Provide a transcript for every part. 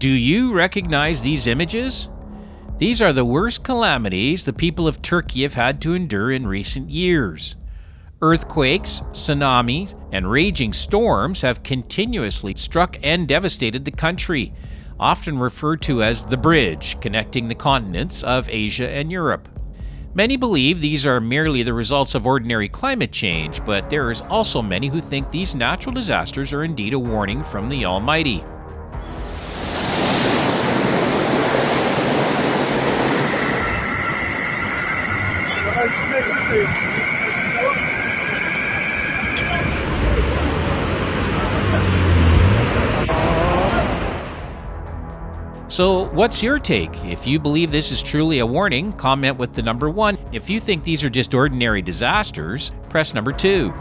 Do you recognize these images? These are the worst calamities the people of Turkey have had to endure in recent years. Earthquakes, tsunamis, and raging storms have continuously struck and devastated the country, often referred to as the bridge connecting the continents of Asia and Europe. Many believe these are merely the results of ordinary climate change, but there is also many who think these natural disasters are indeed a warning from the Almighty. So, what's your take? If you believe this is truly a warning, comment with the number 1. If you think these are just ordinary disasters, press number 2.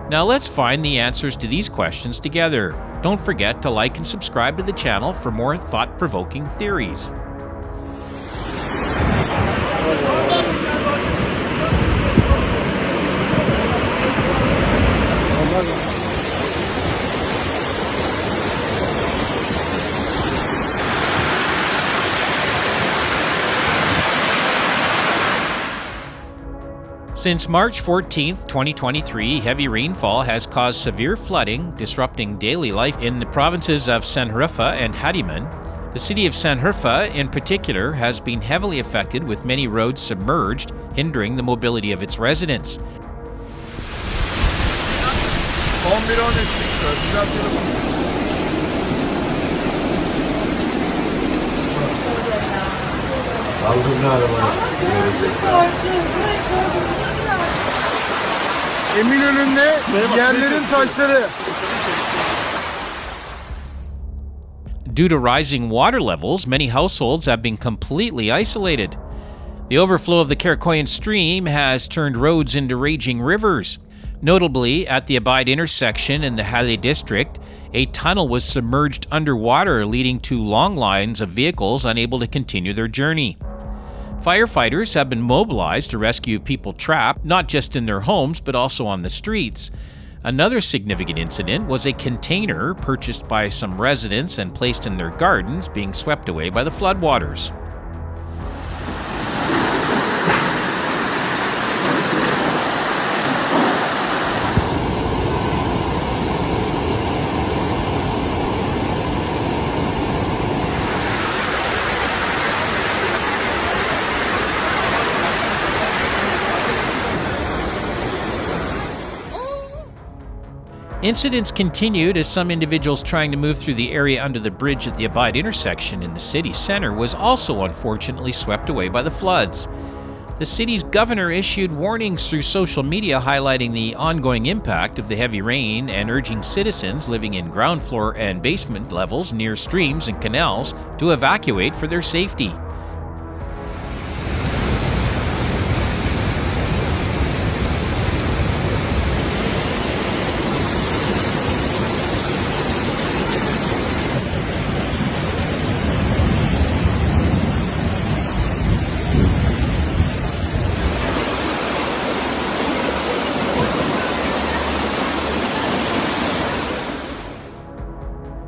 Now let's find the answers to these questions together. Don't forget to like and subscribe to the channel for more thought-provoking theories. Since March 14, 2023, heavy rainfall has caused severe flooding, disrupting daily life in the provinces of Şanlıurfa and Hadiman. The city of Şanlıurfa, in particular, has been heavily affected, with many roads submerged, hindering the mobility of its residents. Eminönü'nde yerlerin taşları. Due to rising water levels, many households have been completely isolated. The overflow of the Karakoyan stream has turned roads into raging rivers. Notably, at the Abide intersection in the Halle district, a tunnel was submerged underwater, leading to long lines of vehicles unable to continue their journey. Firefighters have been mobilized to rescue people trapped, not just in their homes, but also on the streets. Another significant incident was a container purchased by some residents and placed in their gardens being swept away by the floodwaters. Incidents continued as some individuals trying to move through the area under the bridge at the Abide intersection in the city center was also unfortunately swept away by the floods. The city's governor issued warnings through social media highlighting the ongoing impact of the heavy rain and urging citizens living in ground floor and basement levels near streams and canals to evacuate for their safety.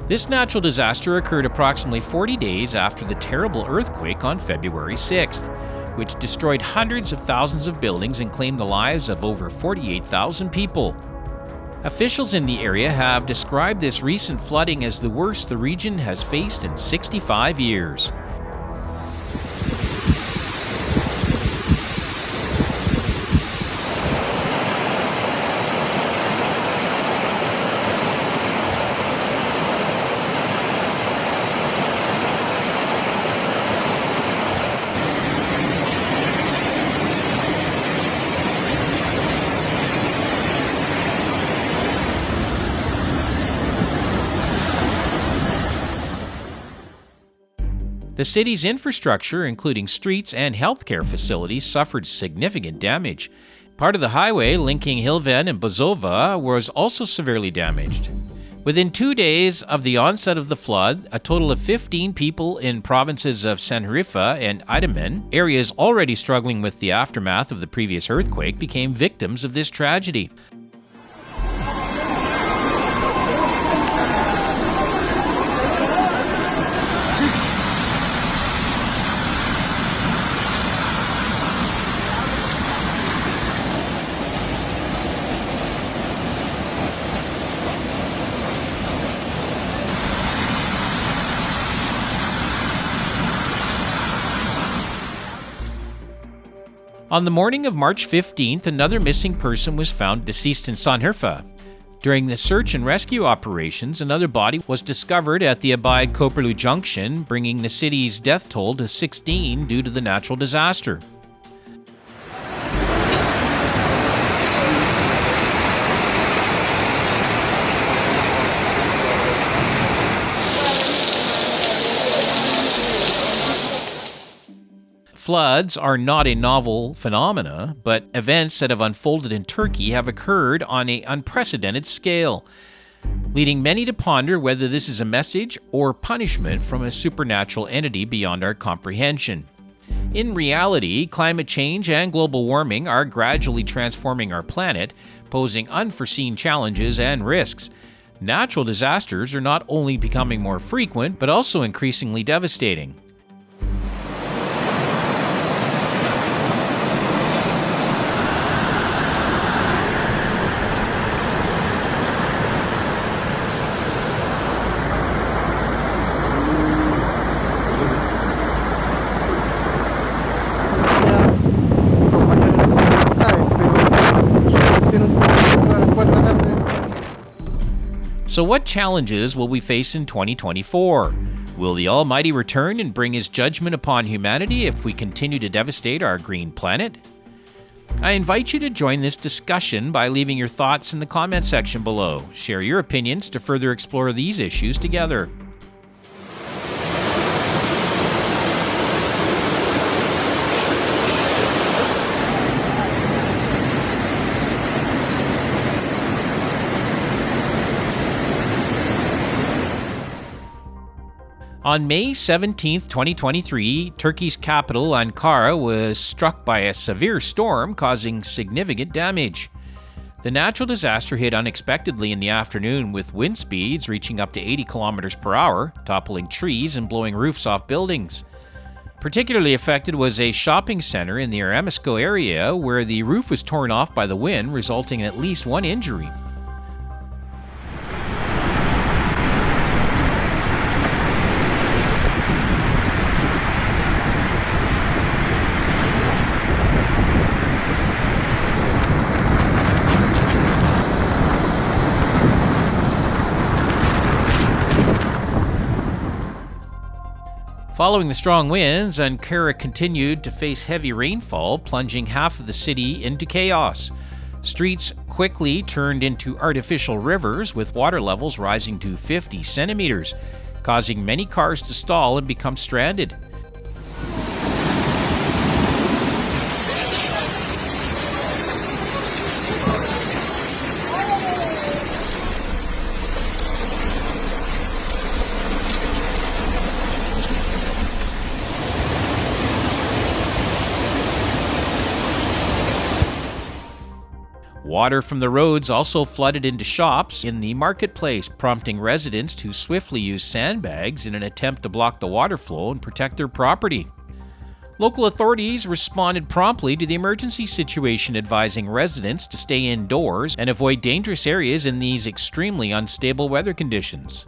This natural disaster occurred approximately 40 days after the terrible earthquake on February 6th, which destroyed hundreds of thousands of buildings and claimed the lives of over 48,000 people. Officials in the area have described this recent flooding as the worst the region has faced in 65 years. The city's infrastructure, including streets and healthcare facilities, suffered significant damage. Part of the highway linking Hilvan and Bozova was also severely damaged. Within 2 days of the onset of the flood, a total of 15 people in provinces of Şanlıurfa and Adıyaman, areas already struggling with the aftermath of the previous earthquake, became victims of this tragedy. On the morning of March 15th, another missing person was found deceased in Sanherfa. During the search and rescue operations, another body was discovered at the Abide-Koperlu Junction, bringing the city's death toll to 16 due to the natural disaster. Floods are not a novel phenomena, but events that have unfolded in Turkey have occurred on an unprecedented scale, leading many to ponder whether this is a message or punishment from a supernatural entity beyond our comprehension. In reality, climate change and global warming are gradually transforming our planet, posing unforeseen challenges and risks. Natural disasters are not only becoming more frequent, but also increasingly devastating. So what challenges will we face in 2024? Will the Almighty return and bring His judgment upon humanity if we continue to devastate our green planet? I invite you to join this discussion by leaving your thoughts in the comment section below. Share your opinions to further explore these issues together. On May 17, 2023, Turkey's capital, Ankara, was struck by a severe storm causing significant damage. The natural disaster hit unexpectedly in the afternoon with wind speeds reaching up to 80 kilometers per hour, toppling trees and blowing roofs off buildings. Particularly affected was a shopping center in the Aramesko area where the roof was torn off by the wind, resulting in at least one injury. Following the strong winds, Ankara continued to face heavy rainfall, plunging half of the city into chaos. Streets quickly turned into artificial rivers, with water levels rising to 50 centimeters, causing many cars to stall and become stranded. Water from the roads also flooded into shops in the marketplace, prompting residents to swiftly use sandbags in an attempt to block the water flow and protect their property. Local authorities responded promptly to the emergency situation, advising residents to stay indoors and avoid dangerous areas in these extremely unstable weather conditions.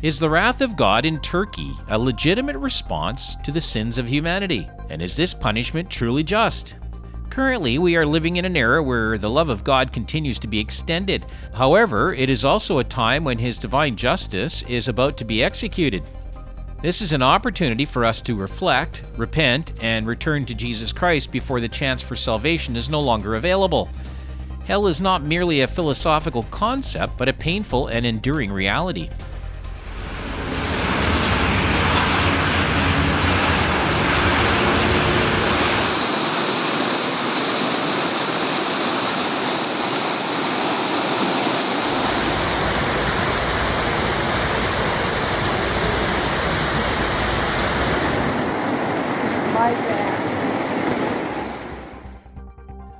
Is the wrath of God in Turkey a legitimate response to the sins of humanity? And is this punishment truly just? Currently, we are living in an era where the love of God continues to be extended. However, it is also a time when His divine justice is about to be executed. This is an opportunity for us to reflect, repent, and return to Jesus Christ before the chance for salvation is no longer available. Hell is not merely a philosophical concept, but a painful and enduring reality.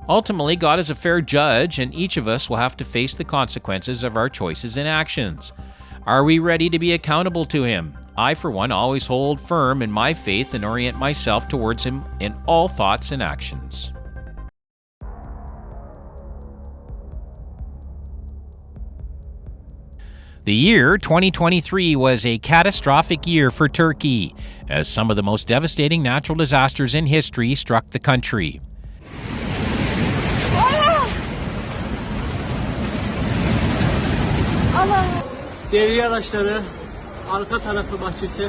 Ultimately, God is a fair judge, and each of us will have to face the consequences of our choices and actions. Are we ready to be accountable to him? I, for one, always hold firm in my faith and orient myself towards him in all thoughts and actions. The year 2023 was a catastrophic year for Turkey, as some of the most devastating natural disasters in history struck the country. Devriye araçları, arka tarafı bahçesi.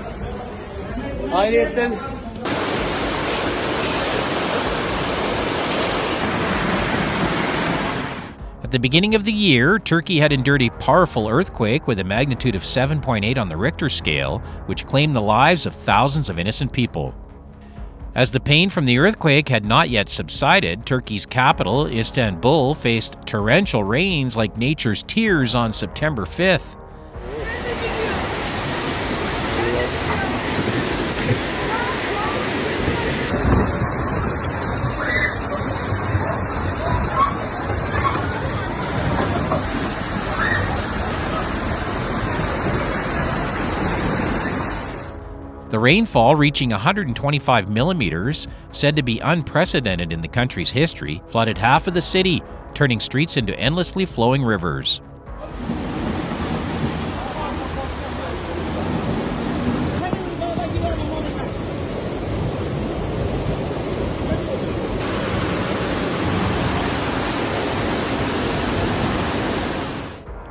Ayrıyeten At the beginning of the year, Turkey had endured a powerful earthquake with a magnitude of 7.8 on the Richter scale, which claimed the lives of thousands of innocent people. As the pain from the earthquake had not yet subsided, Turkey's capital, Istanbul, faced torrential rains like nature's tears on September 5th. The rainfall, reaching 125 millimeters, said to be unprecedented in the country's history, flooded half of the city, turning streets into endlessly flowing rivers.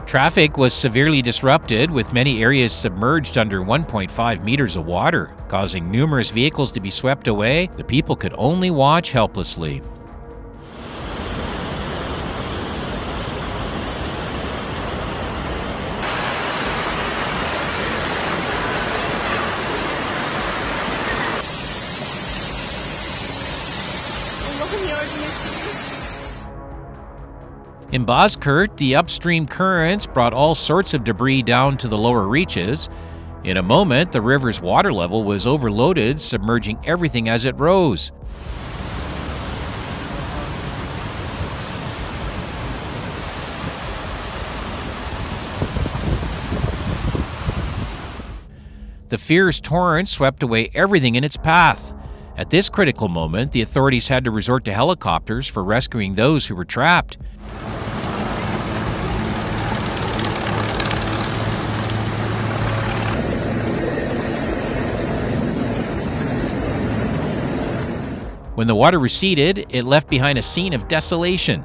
Traffic was severely disrupted, with many areas submerged under 1.5 meters of water, causing numerous vehicles to be swept away. The people could only watch helplessly. In Bozkurt, the upstream currents brought all sorts of debris down to the lower reaches. In a moment, the river's water level was overloaded, submerging everything as it rose. The fierce torrent swept away everything in its path. At this critical moment, the authorities had to resort to helicopters for rescuing those who were trapped. When the water receded, it left behind a scene of desolation.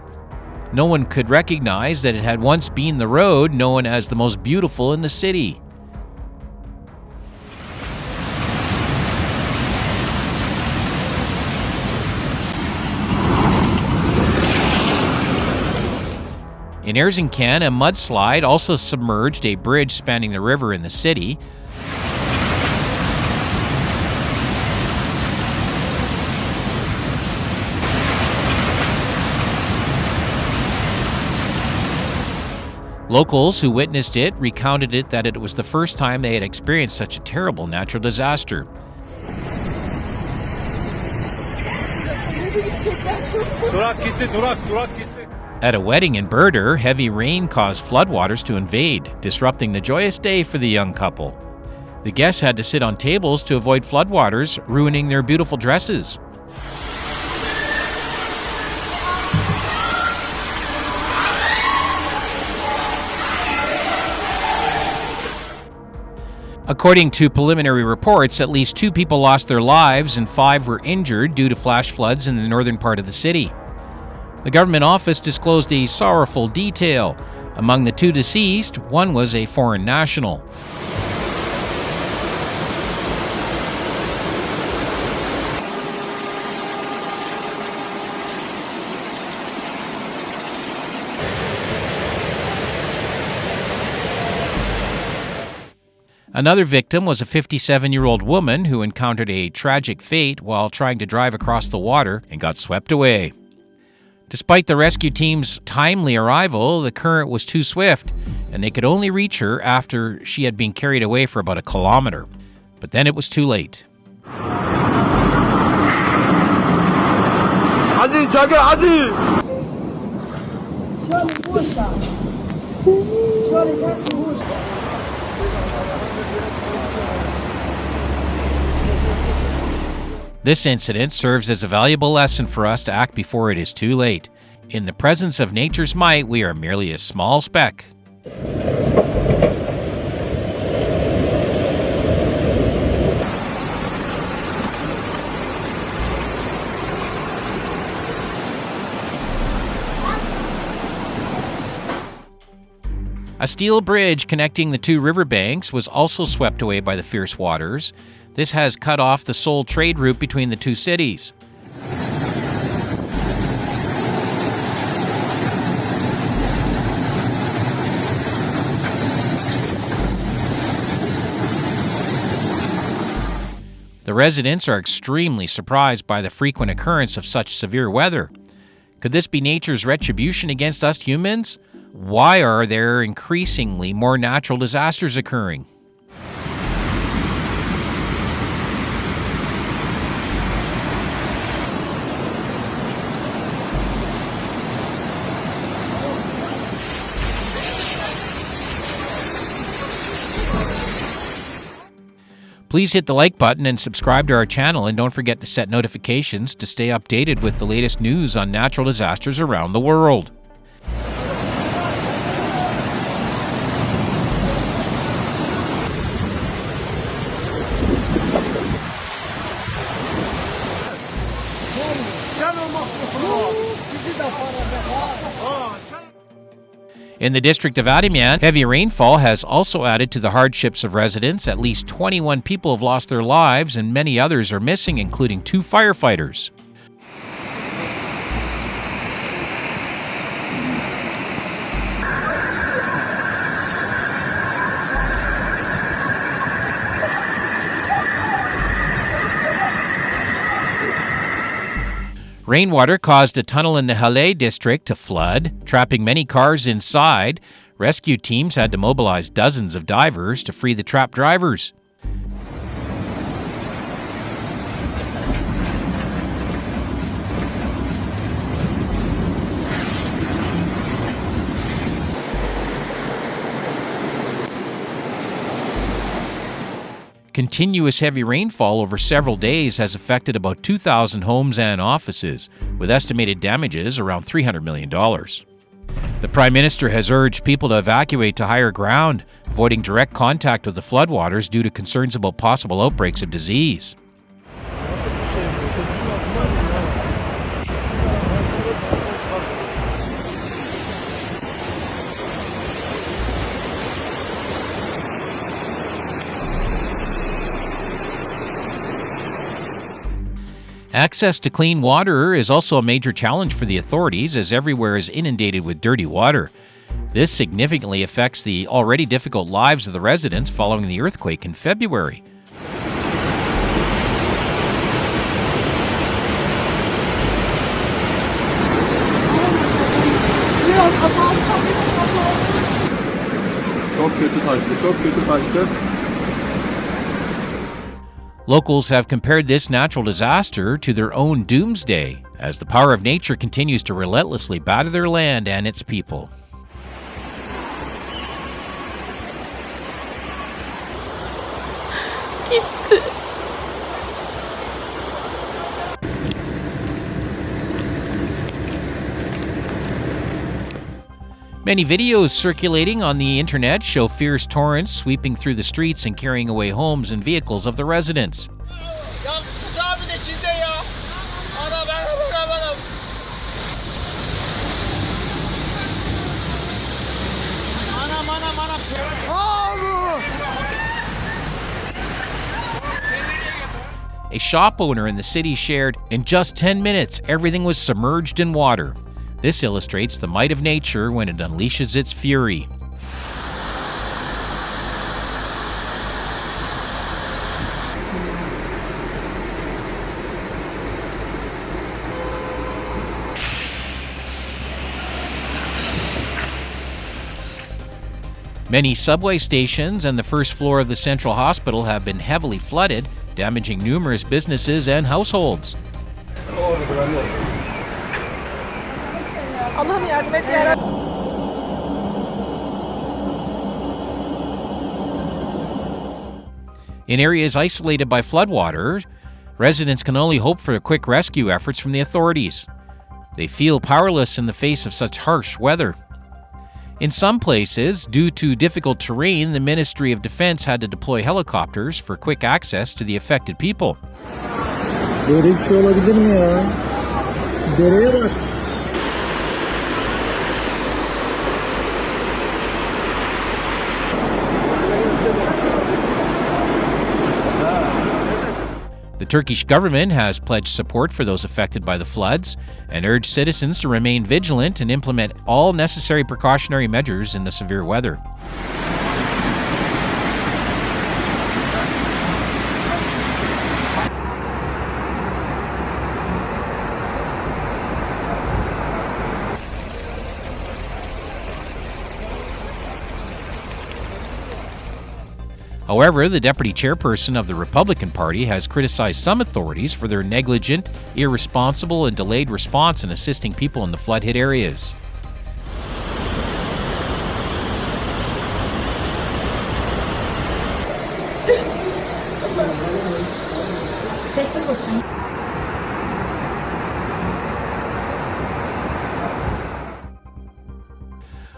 No one could recognize that it had once been the road known as the most beautiful in the city. In Erzincan, a mudslide also submerged a bridge spanning the river in the city. Locals who witnessed it recounted that it was the first time they had experienced such a terrible natural disaster. At a wedding in Burdur, heavy rain caused floodwaters to invade, disrupting the joyous day for the young couple. The guests had to sit on tables to avoid floodwaters, ruining their beautiful dresses. According to preliminary reports, at least 2 people lost their lives and 5 were injured due to flash floods in the northern part of the city. The government office disclosed a sorrowful detail. Among the 2 deceased, one was a foreign national. Another victim was a 57-year-old woman who encountered a tragic fate while trying to drive across the water and got swept away. Despite the rescue team's timely arrival, the current was too swift, and they could only reach her after she had been carried away for about a kilometer. But then it was too late. This incident serves as a valuable lesson for us to act before it is too late. In the presence of nature's might, we are merely a small speck. A steel bridge connecting the two riverbanks was also swept away by the fierce waters. This has cut off the sole trade route between the two cities. The residents are extremely surprised by the frequent occurrence of such severe weather. Could this be nature's retribution against us humans? Why are there increasingly more natural disasters occurring? Please hit the like button and subscribe to our channel, and don't forget to set notifications to stay updated with the latest news on natural disasters around the world. In the district of Adimian, heavy rainfall has also added to the hardships of residents. At least 21 people have lost their lives and many others are missing, including 2 firefighters. Rainwater caused a tunnel in the Halle district to flood, trapping many cars inside. Rescue teams had to mobilize dozens of divers to free the trapped drivers. Continuous heavy rainfall over several days has affected about 2,000 homes and offices, with estimated damages around $300 million. The Prime Minister has urged people to evacuate to higher ground, avoiding direct contact with the floodwaters due to concerns about possible outbreaks of disease. Access to clean water is also a major challenge for the authorities, as everywhere is inundated with dirty water. This significantly affects the already difficult lives of the residents following the earthquake in February. Locals have compared this natural disaster to their own doomsday, as the power of nature continues to relentlessly batter their land and its people. Many videos circulating on the internet show fierce torrents sweeping through the streets and carrying away homes and vehicles of the residents. A shop owner in the city shared, "In just 10 minutes, everything was submerged in water." This illustrates the might of nature when it unleashes its fury. Many subway stations and the first floor of the central hospital have been heavily flooded, damaging numerous businesses and households. Allah'ım yardım et ya. In areas isolated by floodwater, Residents can only hope for quick rescue efforts from the authorities. They feel powerless in the face of such harsh weather. In some places, due to difficult terrain, the Ministry of Defense had to deploy helicopters for quick access to the affected people. Böyle bir şey olabilir mi ya? Dereye bak. The Turkish government has pledged support for those affected by the floods and urged citizens to remain vigilant and implement all necessary precautionary measures in the severe weather. However, the deputy chairperson of the Republican Party has criticized some authorities for their negligent, irresponsible, and delayed response in assisting people in the flood-hit areas.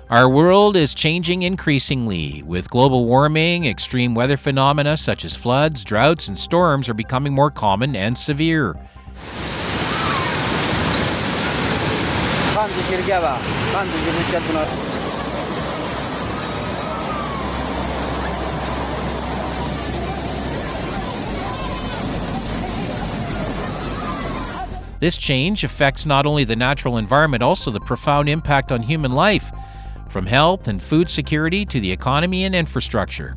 Our world is changing increasingly. With global warming, extreme weather phenomena such as floods, droughts, and storms are becoming more common and severe. This change affects not only the natural environment, also the profound impact on human life, from health and food security to the economy and infrastructure.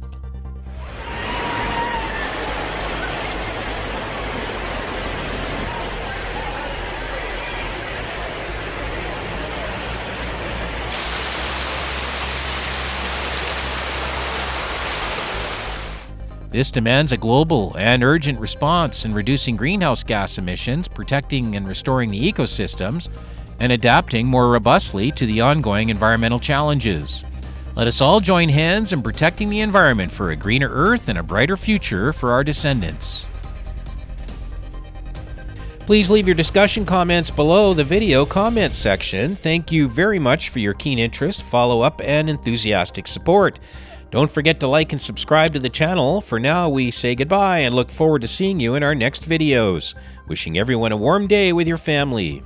This demands a global and urgent response in reducing greenhouse gas emissions, protecting and restoring the ecosystems, and adapting more robustly to the ongoing environmental challenges. Let us all join hands in protecting the environment for a greener earth and a brighter future for our descendants. Please leave your discussion comments below the video comments section. Thank you very much for your keen interest, follow-up, and enthusiastic support. Don't forget to like and subscribe to the channel. For now, we say goodbye and look forward to seeing you in our next videos. Wishing everyone a warm day with your family.